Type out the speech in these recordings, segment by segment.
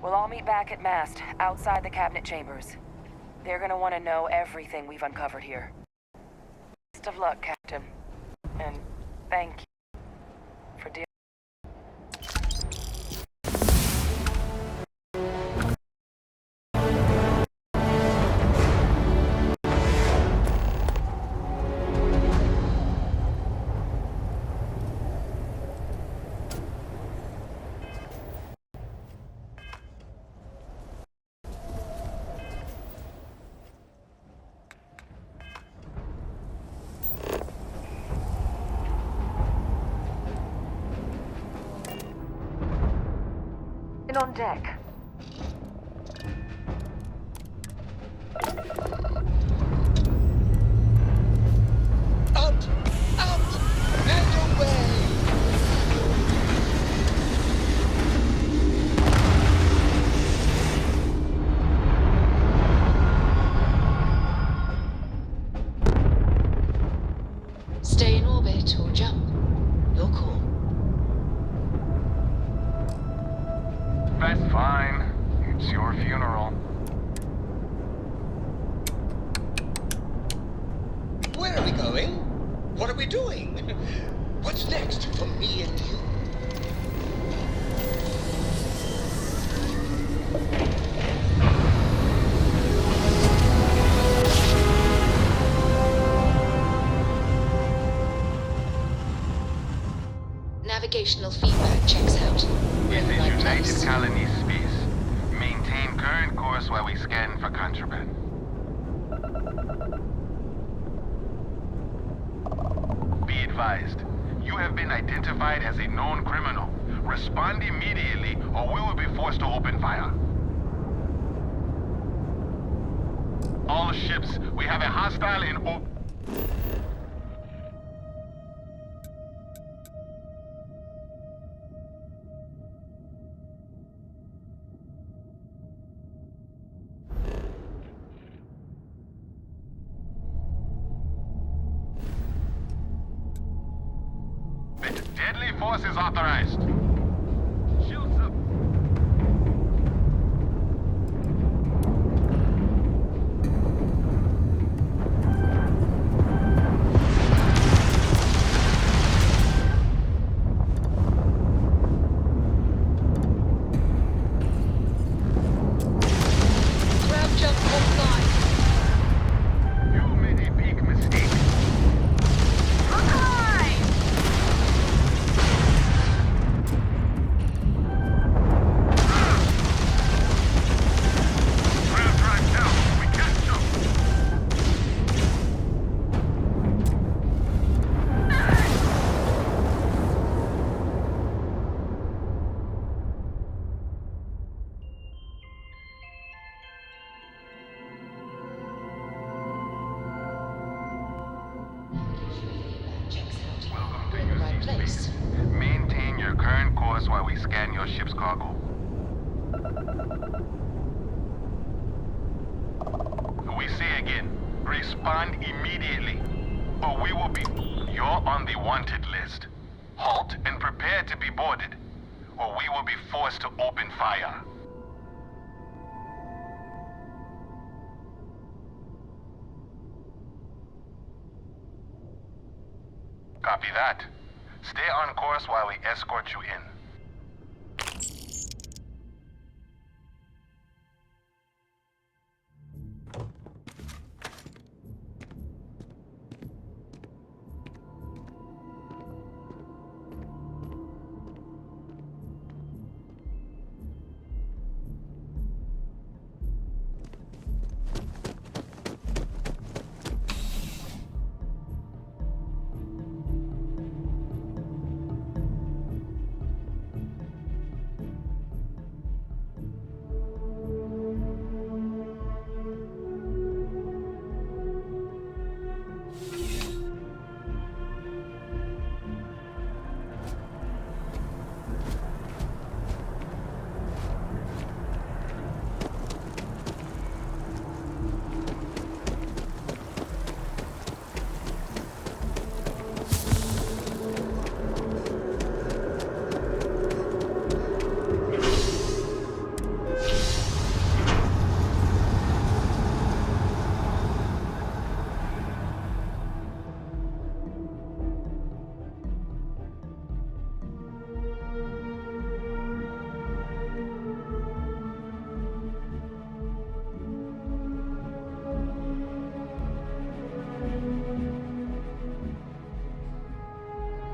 We'll all meet back at Mast, outside the cabinet chambers. They're gonna want to know everything we've uncovered here. Best of luck, Captain. And thank you for dealing. On deck. Out! Out! And away! Stay in orbit or jump. Your call. That's fine. It's your funeral. Where are we going? What are we doing? What's next for me and you? Navigational feedback checks out. This In the is right United place. Colony Space. Maintain current course while we scan for contraband. Be advised, you have been identified as a known criminal. Respond immediately or we will be forced to open fire. All ships, we have a hostile in Deadly force is authorized. Shields up. Grab jump offline. You made a big mistake. Checks out. Welcome to We're in the right UC place. Space. Maintain your current course while we scan your ship's cargo. We say again, respond immediately, or we will be... You're on the wanted list. Halt and prepare to be boarded, or we will be forced to open fire. Copy that. Stay on course while we escort you in.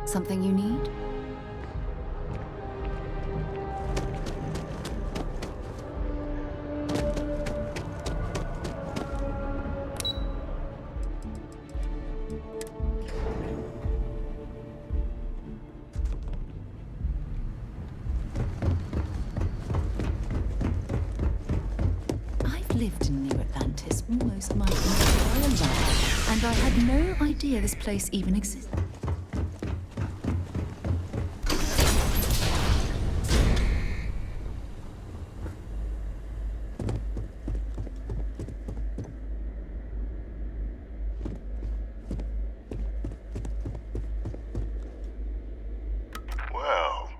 Something you need? I've lived in New Atlantis almost my entire life, and I had no idea this place even existed. Well,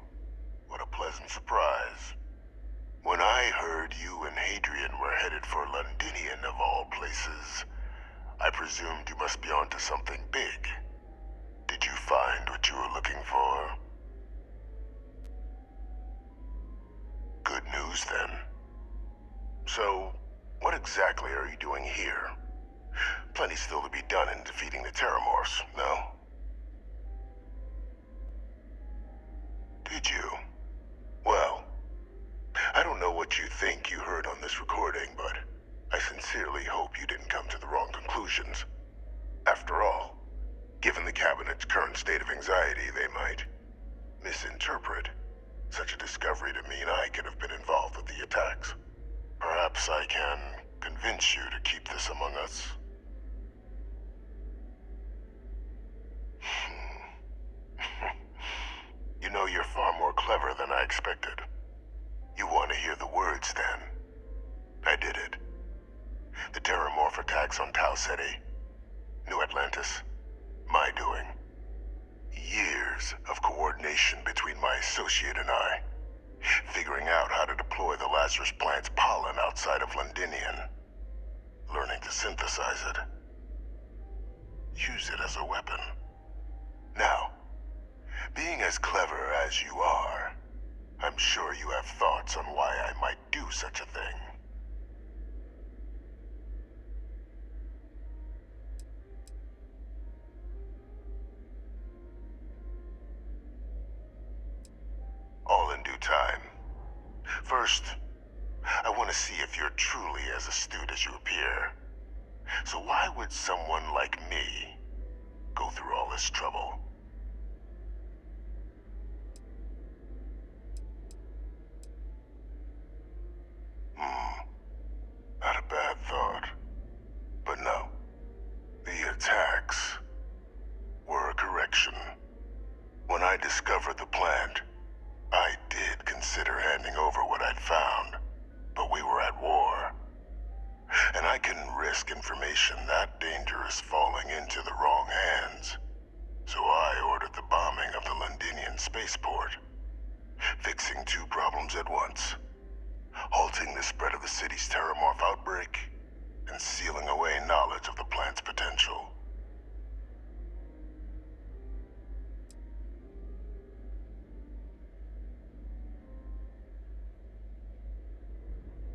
what a pleasant surprise. When I heard you and Hadrian were headed for Londinian of all places, I presumed you must be onto something big. Did you find what you were looking for? Good news, then. So, what exactly are you doing here? Plenty still to be done in defeating the Terramorphs, no? Did you? Well, I don't know what you think you heard on this recording, but I sincerely hope you didn't come to the wrong conclusions. After all, given the Cabinet's current state of anxiety, they might misinterpret such a discovery to mean I could have been involved with the attacks. Perhaps I can convince you to keep this among us. You know, you're far more clever than I expected. You want to hear the words, then? I did it. The Terramorph attacks on Tau Ceti, New Atlantis, my doing. Years of coordination between my associate and I, figuring out how to deploy the Lazarus plant's pollen outside of Londinian, learning to synthesize it, use it as a weapon. Now, being as clever as you are, I'm sure you have thoughts on why I might do such a thing. All in due time. First, I want to see if you're truly as astute as you appear. So why would someone like me go through all this trouble? Not a bad thought. But no. The attacks were a correction. When I discovered the plant, I did consider handing over what I'd found, but we were at war. And I couldn't risk information that dangerous falling into the wrong hands. So I ordered the bombing of the Londinian spaceport, fixing two problems at once. Halting the spread of the city's Terramorph outbreak, and sealing away knowledge of the plant's potential.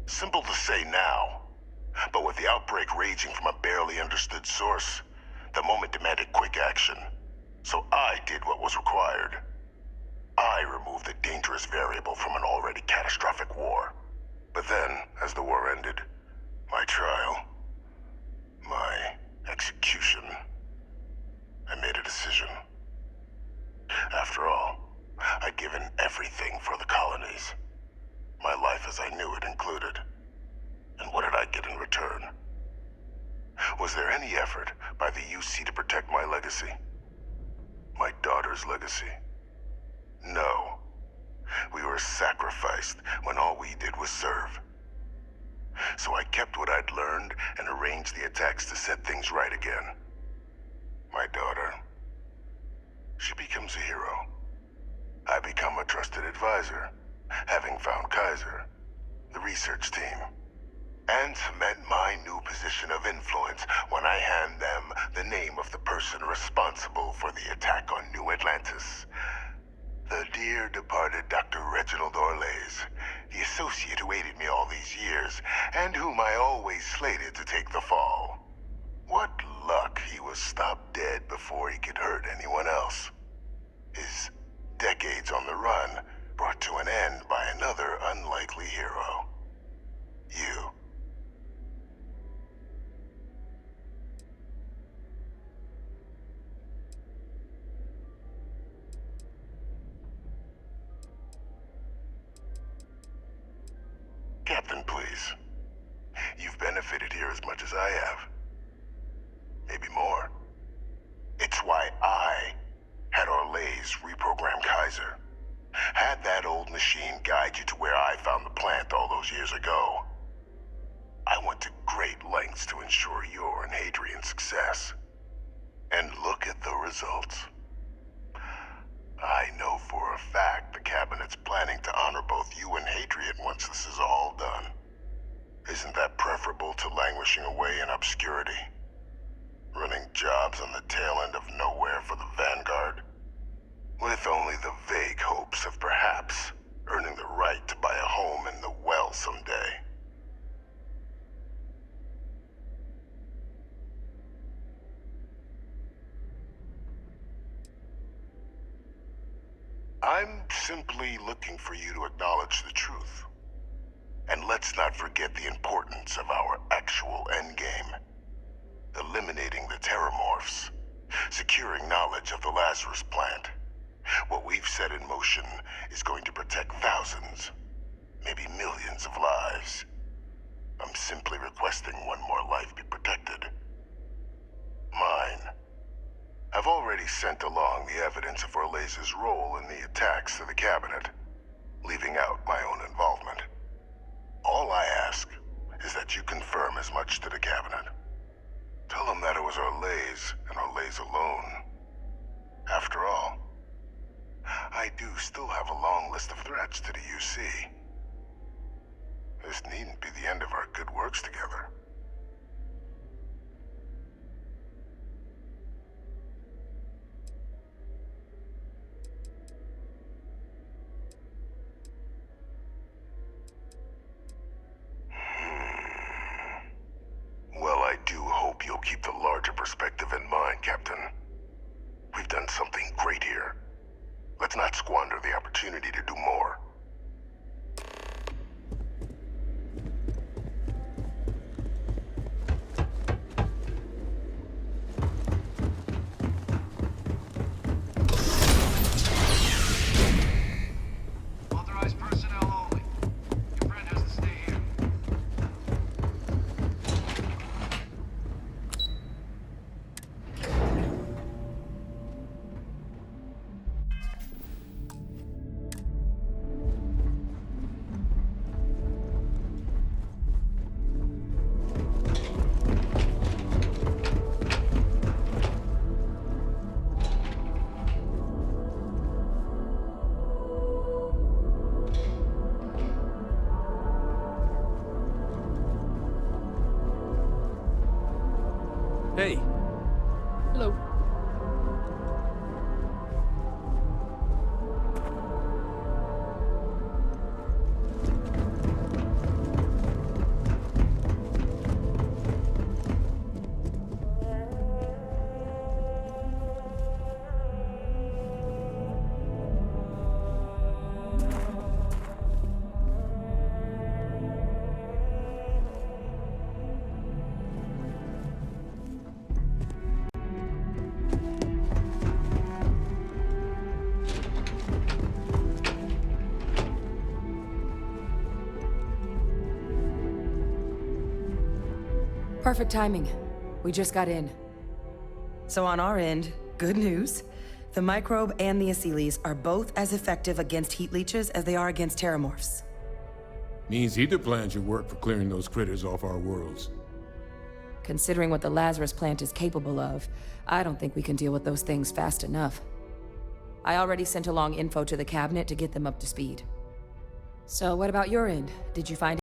Simple to say now, but with the outbreak raging from a barely understood source, the moment demanded quick action. So I did what was required. I removed the dangerous variable from an already catastrophic war. But then, as the war ended, my trial, my execution, I made a decision. After all, I'd given everything for the colonies. My life as I knew it included. And what did I get in return? Was there any effort by the UC to protect my legacy? My daughter's legacy? No. We were sacrificed when all we did was serve. So I kept what I'd learned and arranged the attacks to set things right again. My daughter, she becomes a hero. I become a trusted advisor, having found Kaiser, the research team, and cement my new position of influence when I hand them the name of the person responsible for the attack on New Atlantis. The dear departed Dr. Reginald Orlays, the associate who aided me all these years, and whom I always slated to take the fall. What luck he was stopped dead before he could hurt anyone else. His decades on the run brought to an end by another unlikely hero. You. Captain, please. You've benefited here as much as I have. Maybe more. It's why I had Orlays reprogram Kaiser. Had that old machine guide you to where I found the plant all those years ago. I went to great lengths to ensure your and Hadrian's success. And look at the results. I know for a fact the Cabinet's planning to honor both you and Hadrian once this is all done. Isn't that preferable to languishing away in obscurity? Running jobs on the tail end of nowhere for the Vanguard? With only the vague hopes of perhaps earning the right to buy a home in the well someday. I'm simply looking for you to acknowledge the truth. And let's not forget the importance of our actual endgame. Eliminating the Terramorphs. Securing knowledge of the Lazarus plant. What we've set in motion is going to protect thousands, maybe millions of lives. I'm simply requesting one more life be protected. Mine. I've already sent along the evidence of Orlays' role in the attacks to the Cabinet, leaving out my own involvement. All I ask is that you confirm as much to the Cabinet. Tell them that it was Orlays and Orlays alone. After all, I do still have a long list of threats to the UC. This needn't be the end of our good works together. Well, I do hope you'll keep the larger perspective in mind, Captain. We've done something great here. Let's not squander the opportunity to do more. Authorized personnel only. Your friend has to stay here. Hey. Hello. Perfect timing. We just got in. So on our end, good news. The microbe and the Asylees are both as effective against heat leeches as they are against terramorphs. Means either plan should work for clearing those critters off our worlds. Considering what the Lazarus plant is capable of, I don't think we can deal with those things fast enough. I already sent along info to the Cabinet to get them up to speed. So what about your end? Did you find